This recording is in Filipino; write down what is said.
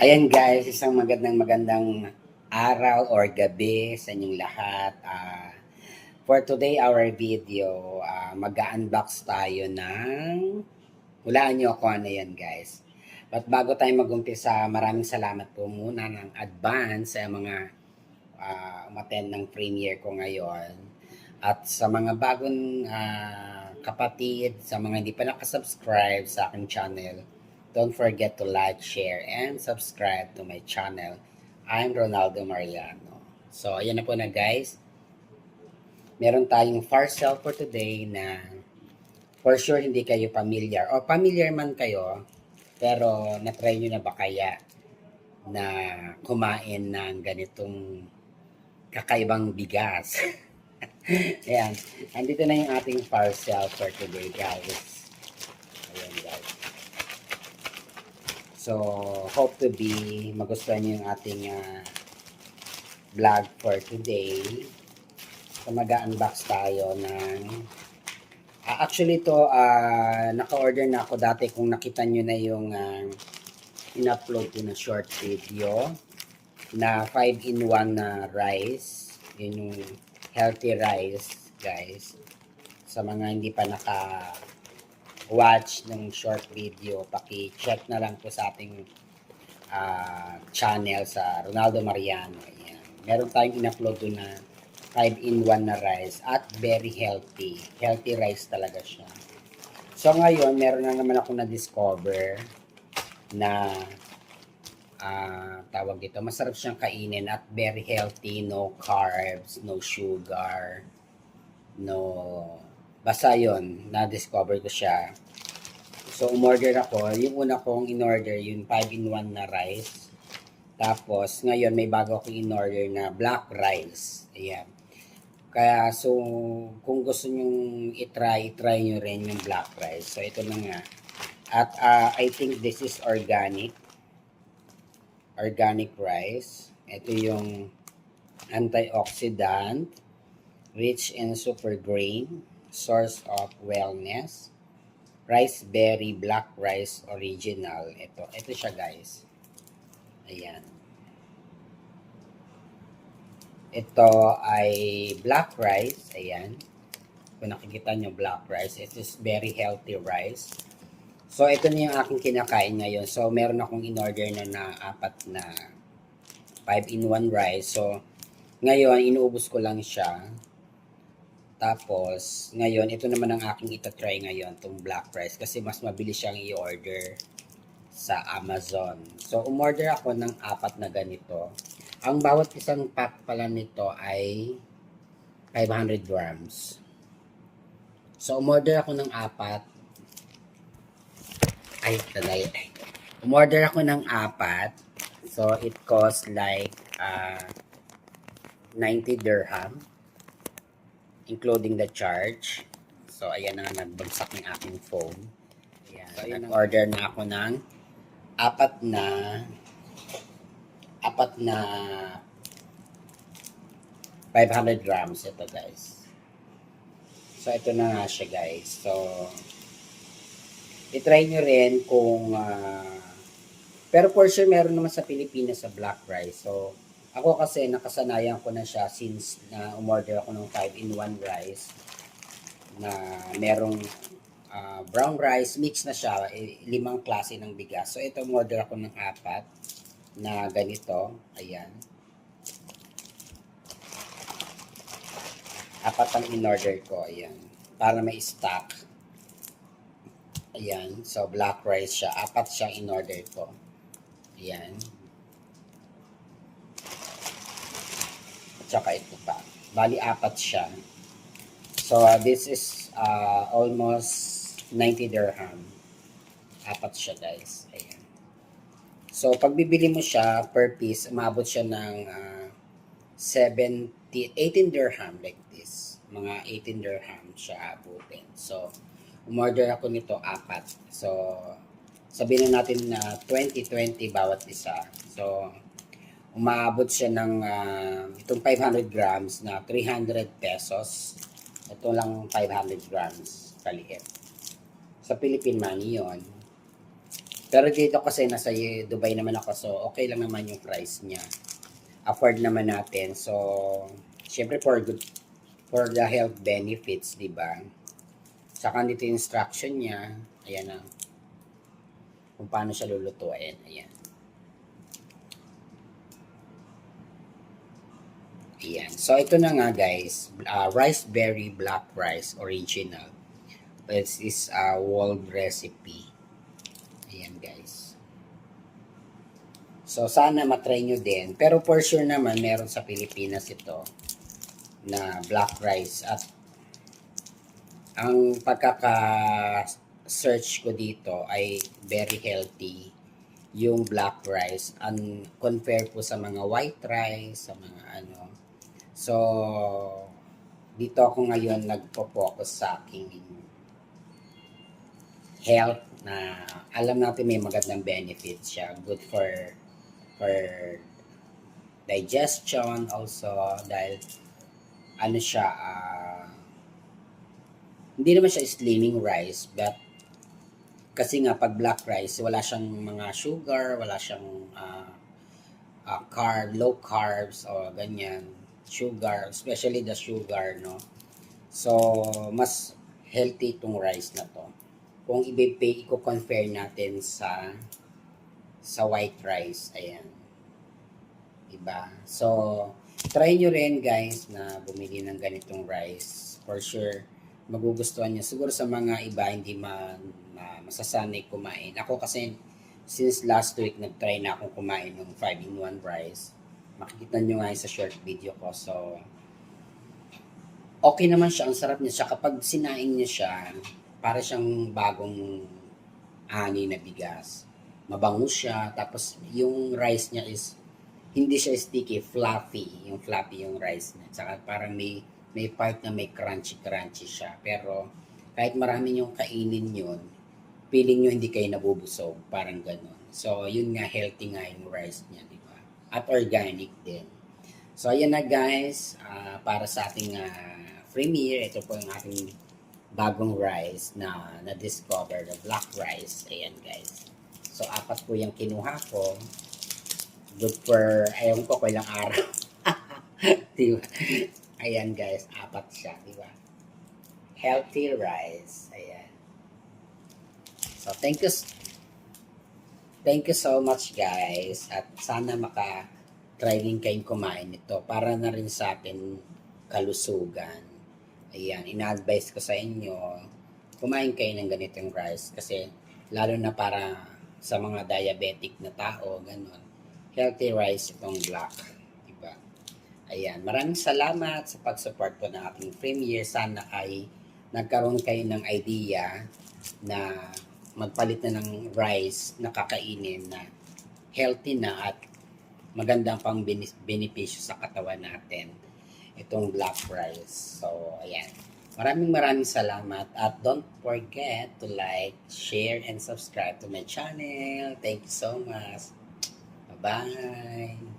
Ayan guys, isang magandang araw or gabi sa inyong lahat. For today, our video, mag-unbox tayo ng... Hulaan nyo ako ano yan guys. But bago tayo mag-umpisa, maraming salamat po muna ng advance sa mga umattend ng premiere ko ngayon. At sa mga bagong kapatid, sa mga hindi pa nakasubscribe sa aking channel, don't forget to like, share, and subscribe to my channel. I'm Ronaldo Mariano. So, ayan na po na guys. Meron tayong parcel for today na for sure hindi kayo familiar. O familiar man kayo, pero na-try nyo na ba kaya na kumain ng ganitong kakaibang bigas? Ayan. Andito na yung ating parcel for today, guys. Ayan, guys. So, hope to be magustuhan nyo yung ating vlog for today. So, mag-unbox tayo ng... actually, ito, naka-order na ako dati kung nakita nyo na yung in-upload ko na short video na 5-in-1 na rice. Yun yung healthy rice, guys. Sa mga hindi pa naka-watch ng short video, paki-check na lang po sa ating channel sa Ronaldo Mariano. Ayan. Meron tayong in-upload doon na 5-in-1 na rice at very healthy. Healthy rice talaga siya. So ngayon, meron na naman ako na-discover na tawag dito, masarap siyang kainin at very healthy, no carbs, no sugar, no, basta yun, na-discover ko siya. So, umorder ako, yung una kong in-order, yung 5-in-1 na rice. Tapos, ngayon may bago akong in-order na black rice. Ayan. Kaya, so, kung gusto nyong i-try nyo rin yung black rice. So, ito na nga. At I think this is organic rice. Ito yung antioxidant, rich in super grain, source of wellness, rice berry black rice original. Ito siya guys. Ayan. Ito ay black rice. Ayan. Kung nakikita nyo black rice, it is very healthy rice. So, ito na yung aking kinakain ngayon. So, meron akong in-order na 4 na 5-in-1 rice. So, ngayon, inuubos ko lang siya. Tapos, ngayon, ito naman ang aking itatry ngayon, itong black rice. Kasi mas mabilis siyang i-order sa Amazon. So, umorder ako ng 4 na ganito. Ang bawat isang pack pala nito ay 500 grams. So, umorder ako ng 4. Umorder ako ng 4. So, it cost like 90 dirham. Including the charge. So, ayan na nga, nagbagsak ng aking phone. Ayan. So, nag-order na ako ng 4 na 500 grams. Ito, guys. So, ito na nga siya, guys. So, i-try nyo rin kung pero for sure meron naman sa Pilipinas sa black rice. So ako kasi nakasanayan ko na siya since na umorder ako ng 5-in-1 rice na merong brown rice, mix na siya, 5 klase ng bigas. So ito umorder ako ng 4 na ganito. Ayan. 4 ang in-order ko. Ayan. Para may stock. Ayan. So, black rice siya. 4 siya in-order ko. Ayan. At saka ito pa. Bali, 4 siya. So, this is almost 90 dirham. 4 siya, guys. Ayan. So, pag bibili mo siya, per piece, umabot siya ng 18 dirham like this. Mga 18 dirham siya abutin. So, umorder ako nito 4. So, sabihin na natin na 20-20 bawat isa. So, umaabot siya ng itong 500 grams na 300 pesos. Ito lang 500 grams kaliit. Sa Philippine money yon. Pero dito kasi nasa Dubai naman ako, so okay lang naman yung price niya. Afford naman natin. So, syempre for the health benefits, di ba? Saka dito yung instruction niya. Ayan na. Kung paano siya lulutuin. Ayan. Ayan. So, ito na nga guys. Rice berry black rice original. This is a world recipe. Ayan guys. So, sana matry nyo din. Pero for sure naman, meron sa Pilipinas ito na black rice. At ang pagkaka-search ko dito ay very healthy yung black rice. Compare po sa mga white rice, sa mga ano. So, dito ako ngayon nagpo-focus sa aking health na alam natin may magandang benefits siya. Good for digestion also dahil ano siya, hindi naman siya slimming rice but kasi nga pag black rice wala siyang mga sugar, wala siyang low carbs o ganyan, sugar, especially the sugar, no? So, mas healthy itong rice na to. Kung i-compare natin sa white rice, ayan. Diba? So, try nyo rin guys na bumili ng ganitong rice. For sure, magugustuhan nyo. Siguro sa mga iba, hindi masasanay kumain. Ako kasi, since last week, nag-try na akong kumain ng 5-in-1 rice. Makikita nyo nga sa short video ko. So, okay naman siya. Ang sarap niya siya. Kapag sinaing niya siya, para siyang bagong ani na bigas. Mabango siya. Tapos, yung rice niya is hindi siya sticky, fluffy. Yung fluffy yung rice niya. Tsaka parang may part na may crunchy siya. Pero kahit marami yung kainin yun, feeling nyo hindi kayo nabubusog. Parang ganun. So, yun nga, healthy nga yung rice niya, di ba? At organic din. So, ayan na guys. Para sa ating premiere, ito po yung ating bagong rice na na-discover, the black rice. Ayan guys. So, 4 po yung kinuha ko. Good for, ayaw ko ilang araw. Diba? Ayan guys, 4 siya, diba? Healthy rice. Ayan. So, thank you so much guys. At sana try din kayong kumain nito para na rin sa atin kalusugan. Ayan, ina-advise ko sa inyo, kumain kayo ng ganitong rice kasi lalo na para sa mga diabetic na tao, ganun. Healthy rice itong black. Diba? Ayan. Maraming salamat sa pag-support po ng aking premiere. Sana ay nagkaroon kayo ng idea na magpalit na ng rice na kakainin na healthy na at magandang pang benepisyo sa katawan natin. Itong black rice. So, ayan. Maraming salamat at don't forget to like, share, and subscribe to my channel. Thank you so much. Bye!